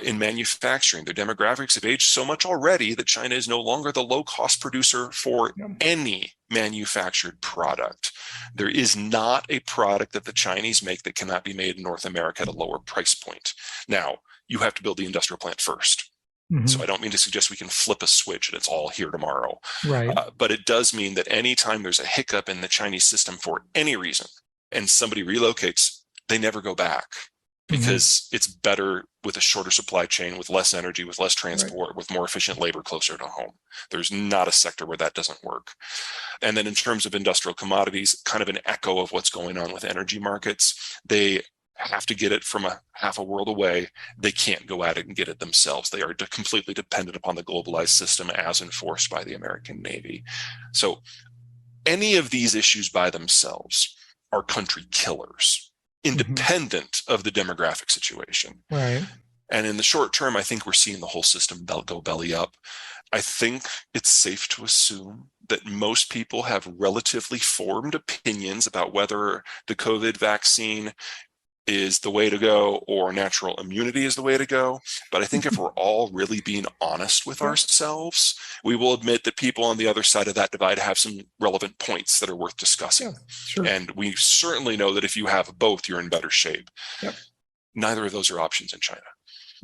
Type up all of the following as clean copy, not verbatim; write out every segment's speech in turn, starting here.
In manufacturing, their demographics have aged so much already that China is no longer the low-cost producer for any manufactured product. There is not a product that the Chinese make that cannot be made in North America at a lower price point. Now, you have to build the industrial plant first. So I don't mean to suggest we can flip a switch and it's all here tomorrow. Right. But it does mean that anytime there's a hiccup in the Chinese system for any reason and somebody relocates, they never go back, because it's better with a shorter supply chain, with less energy, with less transport, with more efficient labor closer to home. There's not a sector where that doesn't work. And then in terms of industrial commodities, kind of an echo of what's going on with energy markets, they have to get it from a half a world away. They can't go at it and get it themselves. They are completely dependent upon the globalized system as enforced by the American Navy. So any of these issues by themselves are country killers, independent of the demographic situation. Right. And in the short term, I think we're seeing the whole system go belly up. I think it's safe to assume that most people have relatively formed opinions about whether the COVID vaccine is the way to go or natural immunity is the way to go. But I think if we're all really being honest with ourselves, we will admit that people on the other side of that divide have some relevant points that are worth discussing. And we certainly know that if you have both, you're in better shape. Neither of those are options in China.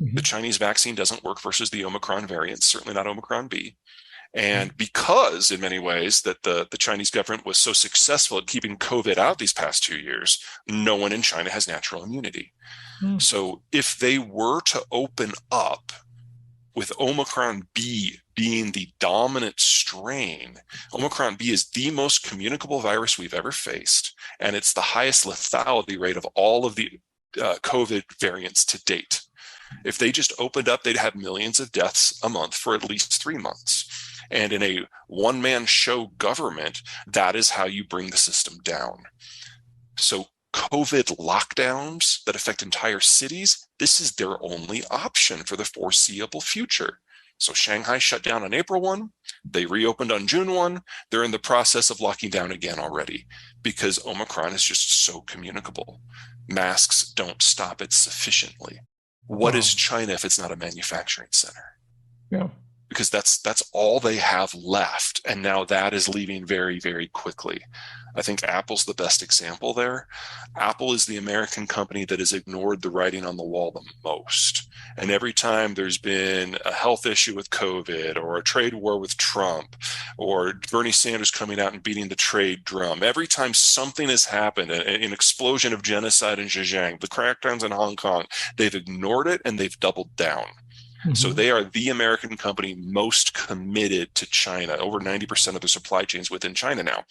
The Chinese vaccine doesn't work versus the Omicron variant, certainly not Omicron B. And because in many ways that the Chinese government was so successful at keeping COVID out these past 2 years, no one in China has natural immunity. So if they were to open up with Omicron B being the dominant strain, Omicron B is the most communicable virus we've ever faced, and it's the highest lethality rate of all of the COVID variants to date. If they just opened up, they'd have millions of deaths a month for at least 3 months. And in a one-man show government, that is how you bring the system down. So COVID lockdowns that affect entire cities, this is their only option for the foreseeable future. So Shanghai shut down on April 1. They reopened on June 1. They're in the process of locking down again already because Omicron is just so communicable. Masks don't stop it sufficiently. What is China if it's not a manufacturing center? Because that's all they have left. And now that is leaving very, very quickly. I think Apple's the best example there. Apple is the American company that has ignored the writing on the wall the most. And every time there's been a health issue with COVID or a trade war with Trump or Bernie Sanders coming out and beating the trade drum, every time something has happened, an explosion of genocide in Zhejiang, the crackdowns in Hong Kong, they've ignored it and they've doubled down. So they are the American company most committed to China. Over 90% of their supply chains within China now.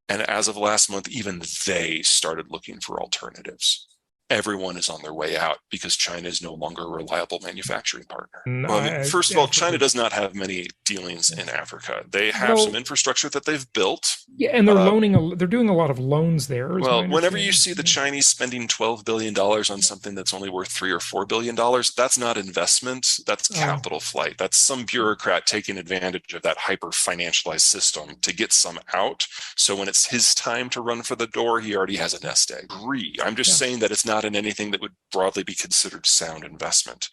And as of last month, even they started looking for alternatives. Everyone is on their way out because China is no longer a reliable manufacturing partner. First of all, China does not have many dealings in Africa. They have some infrastructure that they've built. And they're they're doing a lot of loans there. Well, whenever you see the Chinese spending $12 billion on something that's only worth $3 or $4 billion, that's not investment. That's capital flight. That's some bureaucrat taking advantage of that hyper financialized system to get some out. So when it's his time to run for the door, he already has a nest egg. I'm just saying that it's not in anything that would broadly be considered sound investment.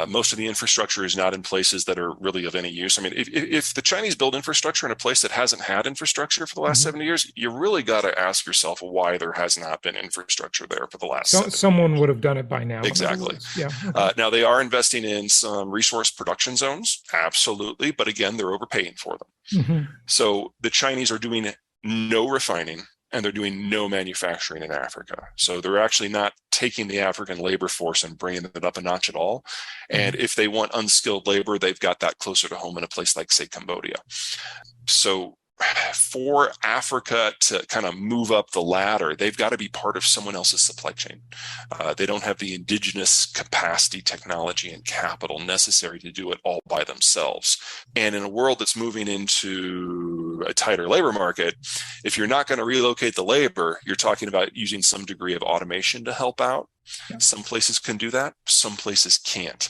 Most of the infrastructure is not in places that are really of any use. I mean, if the Chinese build infrastructure in a place that hasn't had infrastructure for the last 70 years, you really got to ask yourself why there has not been infrastructure there for the last 70 years. Someone would have done it by now. Exactly. Now they are investing in some resource production zones, absolutely, but again, they're overpaying for them. So the Chinese are doing no refining and they're doing no manufacturing in Africa. So they're actually not taking the African labor force and bringing it up a notch at all. And if they want unskilled labor, they've got that closer to home in a place like, say, Cambodia. So for Africa to kind of move up the ladder, they've got to be part of someone else's supply chain. They don't have the indigenous capacity, technology, and capital necessary to do it all by themselves. And in a world that's moving into to a tighter labor market, if you're not going to relocate the labor, you're talking about using some degree of automation to help out. Yeah. Some places can do that, some places can't.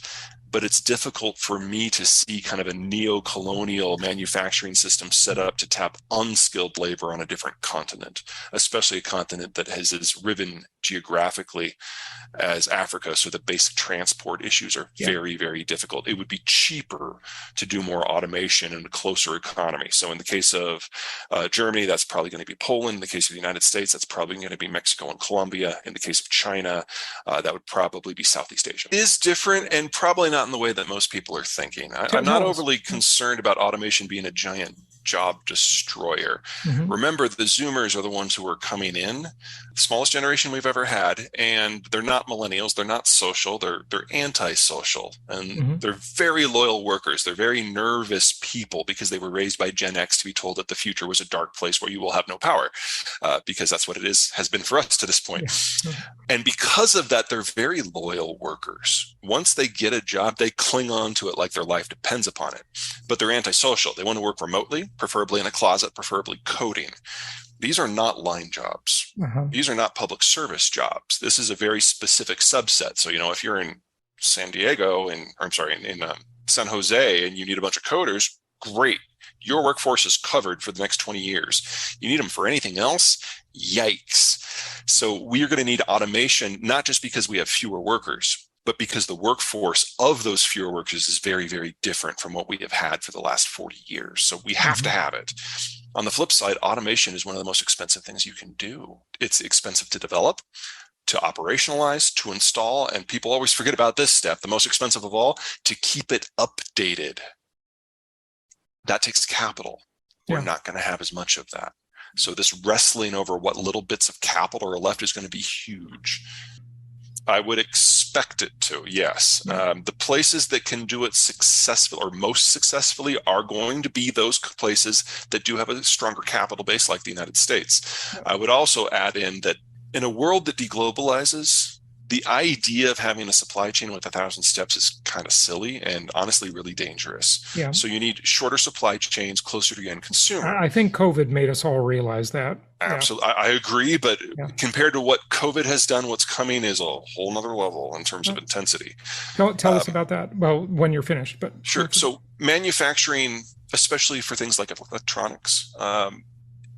But it's difficult for me to see kind of a neo-colonial manufacturing system set up to tap unskilled labor on a different continent, especially a continent that has as riven geographically as Africa. So the basic transport issues are very, very difficult. It would be cheaper to do more automation in a closer economy. So in the case of Germany, that's probably going to be Poland. In the case of the United States, that's probably going to be Mexico and Colombia. In the case of China, that would probably be Southeast Asia. It is different and probably not in the way that most people are thinking. I'm not overly concerned about automation being a giant job destroyer. Remember, the Zoomers are the ones who are coming in, the smallest generation we've ever had, and they're not millennials, they're not social, they're antisocial, and they're very loyal workers. They're very nervous people because they were raised by Gen X to be told that the future was a dark place where you will have no power, because that's what it has been for us to this point. And because of that, they're very loyal workers. Once they get a job, they cling on to it like their life depends upon it. But they're antisocial. They want to work remotely, preferably in a closet, preferably coding. These are not line jobs. These are not public service jobs. This is a very specific subset. So, if you're in San Diego in San Jose and you need a bunch of coders, great. Your workforce is covered for the next 20 years. You need them for anything else? Yikes. So we are going to need automation, not just because we have fewer workers, but because the workforce of those fewer workers is very, very different from what we have had for the last 40 years. So we have to have it. On the flip side, automation is one of the most expensive things you can do. It's expensive to develop, to operationalize, to install, and people always forget about this step, the most expensive of all, to keep it updated. That takes capital. We're not going to have as much of that. So this wrestling over what little bits of capital are left is going to be huge. I would expect it to, yes. The places that can do it successfully or most successfully are going to be those places that do have a stronger capital base like the United States. I would also add in that in a world that deglobalizes, the idea of having a supply chain with 1,000 steps is kind of silly and honestly really dangerous. So you need shorter supply chains closer to the end consumer. I think COVID made us all realize that. Absolutely. I agree. But compared to what COVID has done, what's coming is a whole nother level in terms of intensity. Tell us about that. Well, when you're finished. But sure. So manufacturing, especially for things like electronics,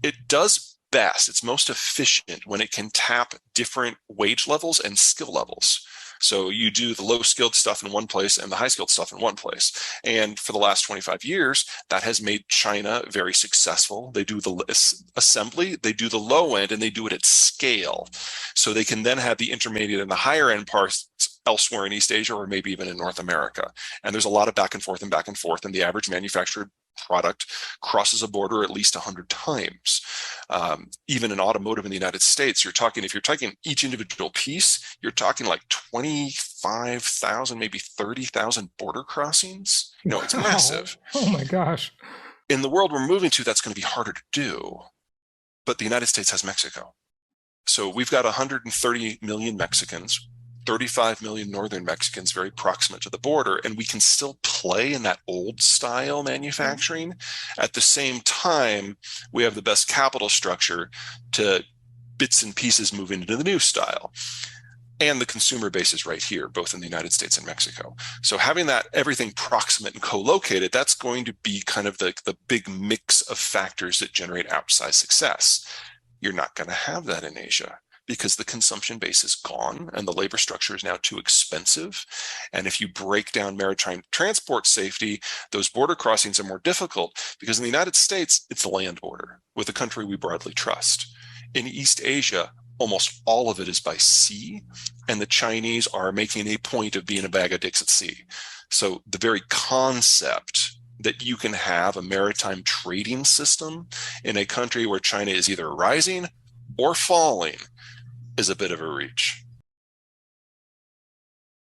it does best, it's most efficient when it can tap different wage levels and skill levels. So you do the low skilled stuff in one place and the high skilled stuff in one place. And for the last 25 years, that has made China very successful. They do the assembly, they do the low end, and they do it at scale. So they can then have the intermediate and the higher end parts elsewhere in East Asia or maybe even in North America. And there's a lot of back and forth, and the average manufactured product crosses a border at least 100 times. Even in automotive in the United States, if you're taking each individual piece, you're talking like 25,000, maybe 30,000 border crossings. It's massive. Oh my gosh. In the world we're moving to, that's going to be harder to do. But the United States has Mexico. So we've got 130 million Mexicans, 35 million northern Mexicans very proximate to the border, and we can still play in that old style manufacturing. At the same time, we have the best capital structure to bits and pieces moving into the new style. And the consumer base is right here, both in the United States and Mexico. So having that everything proximate and co-located, that's going to be kind of the big mix of factors that generate outsized success. You're not going to have that in Asia, because the consumption base is gone and the labor structure is now too expensive. And if you break down maritime transport safety, those border crossings are more difficult, because in the United States, it's a land border with a country we broadly trust. In East Asia, almost all of it is by sea, and the Chinese are making a point of being a bag of dicks at sea. So the very concept that you can have a maritime trading system in a country where China is either rising or falling is a bit of a reach.